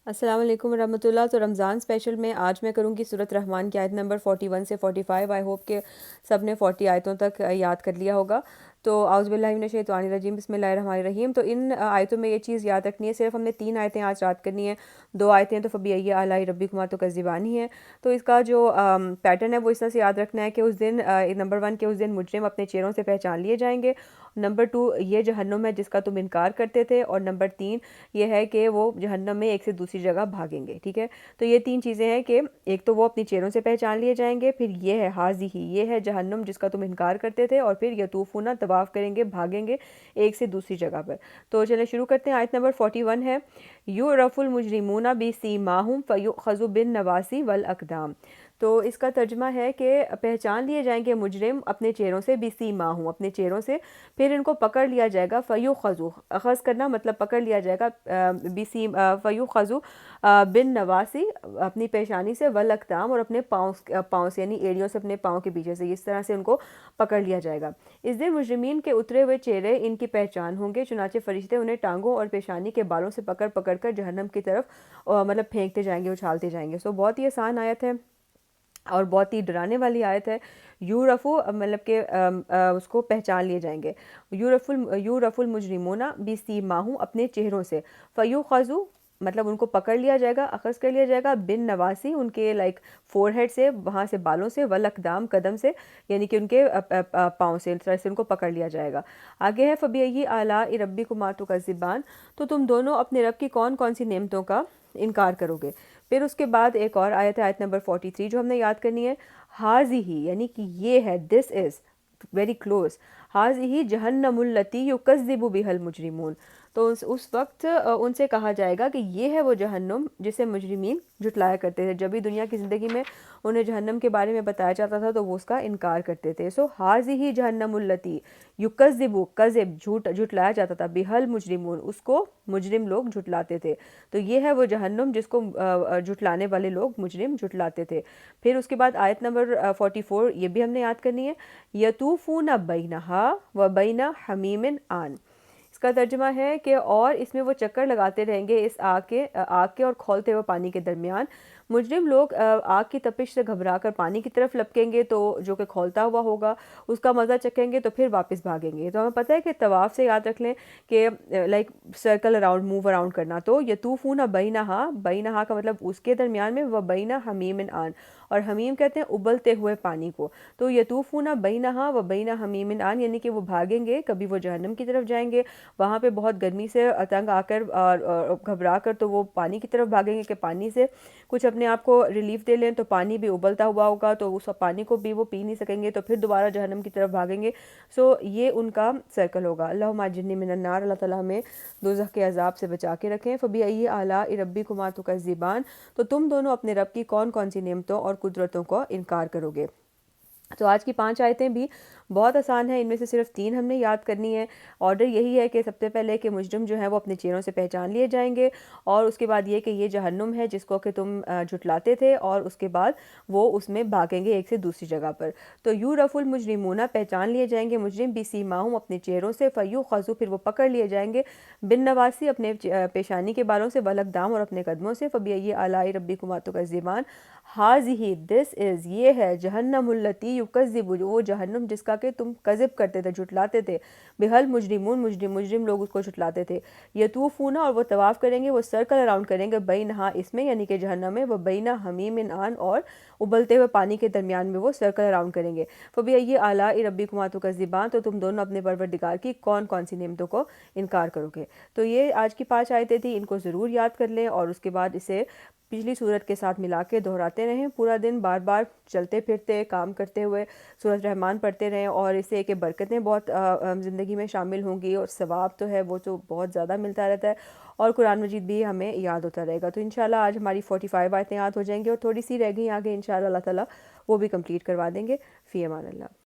السلام علیکم ورحمۃ اللہ۔ تو رمضان اسپیشل میں آج میں کروں گی سورۃ رحمان کی آیت نمبر 41 سے 45۔ آئی ہوپ کہ سب نے 40 آیتوں تک یاد کر لیا ہوگا۔ تو اعوذ باللہ من الشیطان الرجیم، بسم اللہ الرحمن الرحیم۔ تو ان آیتوں میں یہ چیز یاد رکھنی ہے، صرف ہم نے 3 آیتیں آج یاد کرنی ہیں، 2 آیتیں تو فبأي آلاء ربكما تكذبان ہی ہیں۔ تو اس کا جو پیٹرن ہے وہ اس طرح سے یاد رکھنا ہے کہ اس دن نمبر 1 کہ اس دن مجرم اپنے چہروں سے پہچان لیے جائیں گے، نمبر 2 یہ جہنم ہے جس کا تم انکار کرتے تھے، اور نمبر 3 یہ ہے کہ وہ جہنم میں ایک سے دوسری جگہ بھاگیں گے۔ ٹھیک ہے، تو یہ 3 چیزیں ہیں کہ ایک تو وہ اپنی چہروں سے پہچان لیے جائیں گے، پھر یہ ہے حاضی ہی، یہ ہے جہنم جس کا تم انکار کرتے تھے، اور پھر یطوفون طواف کریں گے، بھاگیں گے ایک سے دوسری جگہ پر۔ تو چلیں شروع کرتے ہیں۔ آیت نمبر 41 ہے یعرف المجرمون بسیماہم فیؤخذ بالنواصی والاقدام۔ تو اس کا ترجمہ ہے کہ پہچان لیے جائیں گے مجرم اپنے چہروں سے، بسیماہم اپنے چہروں سے، پھر ان کو پکڑ لیا جائے گا، فیؤخذ اخذ کرنا مطلب پکڑ لیا جائے گا، فیؤخذ بالنواصی اپنی پیشانی سے، والاقدام اور اپنے پاؤں سے، یعنی ایڑیوں سے، اپنے پاؤں کے پیچھے سے، اس طرح سے ان کو پکڑ لیا جائے گا۔ اس دن مجرمین کے اترے ہوئے چہرے ان کی پہچان ہوں گے، چنانچہ فرشتے انہیں ٹانگوں اور پیشانی کے بالوں سے پکڑ پکڑ کر جہنم کی طرف مطلب پھینکتے جائیں گے، اچھالتے جائیں گے۔ سو بہت ہی آسان آیت ہے اور بہت ہی ڈرانے والی آیت ہے۔ یورفو مطلب کہ اس کو پہچان لیے جائیں گے، یورف المجرمون بسیماہم اپنے چہروں سے، فیؤخذ مطلب ان کو پکڑ لیا جائے گا، اخذ کر لیا جائے گا، بن نواسی ان کے لائک فور ہیڈ سے، وہاں سے بالوں سے، والاقدام قدم سے، یعنی کہ ان کے پاؤں سے، اس طرح سے ان کو پکڑ لیا جائے گا۔ آگے ہے فبأي آلاء ربكما تكذبان، تو تم دونوں اپنے رب کی کون کون سی نعمتوں کا انکار کرو گے۔ پھر اس کے بعد ایک اور آیت ہے، آیت نمبر 43 جو ہم نے یاد کرنی ہے، حاذہ یعنی کہ یہ ہے، دس از ویری کلوز، حاذہ جہنم التی یکذب بها المجرمون۔ تو اس وقت ان سے کہا جائے گا کہ یہ ہے وہ جہنم جسے مجرمین جھٹلایا کرتے تھے۔ جب بھی دنیا کی زندگی میں انہیں جہنم کے بارے میں بتایا جاتا تھا تو وہ اس کا انکار کرتے تھے۔ سو حاذہ جہنم التی یکذب، کذب جھٹلایا جاتا تھا، بها المجرمون اس کو مجرم لوگ جھٹلاتے تھے۔ تو یہ ہے وہ جہنم جس کو جھٹلانے والے لوگ مجرم جھٹلاتے تھے۔ پھر اس کے بعد آیت نمبر 44 یہ بھی ہم نے یاد کرنی ہے، یطوفون بینہا و بین حمیم آن۔ اس کا ترجمہ ہے کہ اور اس میں وہ چکر لگاتے رہیں گے اس آگ کے اور کھولتے ہوئے پانی کے درمیان۔ مجرم لوگ آگ کی تپش سے گھبرا کر پانی کی طرف لپکیں گے، تو جو کہ کھولتا ہوا ہوگا اس کا مزہ چکھیں گے، تو پھر واپس بھاگیں گے۔ تو ہمیں پتہ ہے کہ طواف سے یاد رکھ لیں کہ like circle around, move around کرنا۔ تو یطوفون بینہا، بینہا کا مطلب اس کے درمیان میں، و بین حمیم آن، اور حمیم کہتے ہیں ابلتے ہوئے پانی کو۔ تو یطوفون بینہا و بین حمیم آن یعنی کہ وہ بھاگیں گے، کبھی وہ جہنم کی طرف جائیں گے، وہاں پہ بہت گرمی سے تنگ آ کر اور گھبرا کر تو وہ پانی کی طرف بھاگیں گے کہ پانی سے کچھ اپنے آپ کو ریلیف دے لیں، تو پانی بھی ابلتا ہوا ہوگا تو اس پانی کو بھی وہ پی نہیں سکیں گے، تو پھر دوبارہ جہنم کی طرف بھاگیں گے۔ سو یہ ان کا سرکل ہوگا۔ اللہم اجرنی من النار، اللہ تعالیٰ ہمیں دوزخ کے عذاب سے بچا کے رکھیں۔ فبأي آلاء ربكما تكذبان، تو تم دونوں اپنے رب کی کون کون سی نعمتوں اور قدرتوں کو انکار کرو گے۔ تو آج کی 5 آیتیں بھی بہت آسان ہیں، ان میں سے صرف 3 ہم نے یاد کرنی ہے۔ آرڈر یہی ہے کہ سب سے پہلے کہ مجرم جو ہیں وہ اپنے چہروں سے پہچان لیے جائیں گے، اور اس کے بعد یہ کہ یہ جہنم ہے جس کو کہ تم جھٹلاتے تھے، اور اس کے بعد وہ اس میں بھاگیں گے ایک سے دوسری جگہ پر۔ تو یورف المجرمون پہچان لیے جائیں گے مجرم، بسیماہم اپنے چہروں سے، فیؤخذ پھر وہ پکڑ لیے جائیں گے، بالنواصی اپنے پیشانی کے بالوں سے، والاقدام اور اپنے قدموں سے، فبأي آلاء ربكما تكذبان، حاذہ دس از یہ ہے، جہنم التی یکذب وہ جہنم جس کا کہ تم کذب کرتے تھے، جھٹلاتے تھے، بها المجرمون مجرم لوگ اس کو جھٹلاتے تھے، یطوفون اور وہ طواف کریں گے، وہ سرکل اراؤنڈ کریں گے، بینہا اس میں یعنی کہ جہنم میں، وہ بین حمیم آن اور ابلتے ہوئے پانی کے درمیان میں وہ سرکل اراؤنڈ کریں گے۔ فبأي آلاء ربكما تكذبان، تو تم دونوں اپنے پروردگار کی کون کون سی نعمتوں کو انکار کرو گے۔ تو یہ آج کی 5 آیتیں تھیں، ان کو ضرور یاد کر لیں، اور اس کے بعد اسے پچھلی صورت کے ساتھ ملا کے دہراتے رہیں پورا دن، بار بار چلتے پھرتے کام کرتے ہوئے سورۃ رحمان پڑھتے رہیں، اور اس سے کہ برکتیں بہت زندگی میں شامل ہوں گی، اور ثواب تو ہے وہ تو بہت زیادہ ملتا رہتا ہے، اور قرآن مجید بھی ہمیں یاد ہوتا رہے گا۔ تو انشاءاللہ آج ہماری 45 آیتیں یاد ہو جائیں گی، اور تھوڑی سی رہ گئی آگے انشاءاللہ اللہ تعالیٰ وہ بھی کمپلیٹ کروا دیں گے۔ فی امان اللہ۔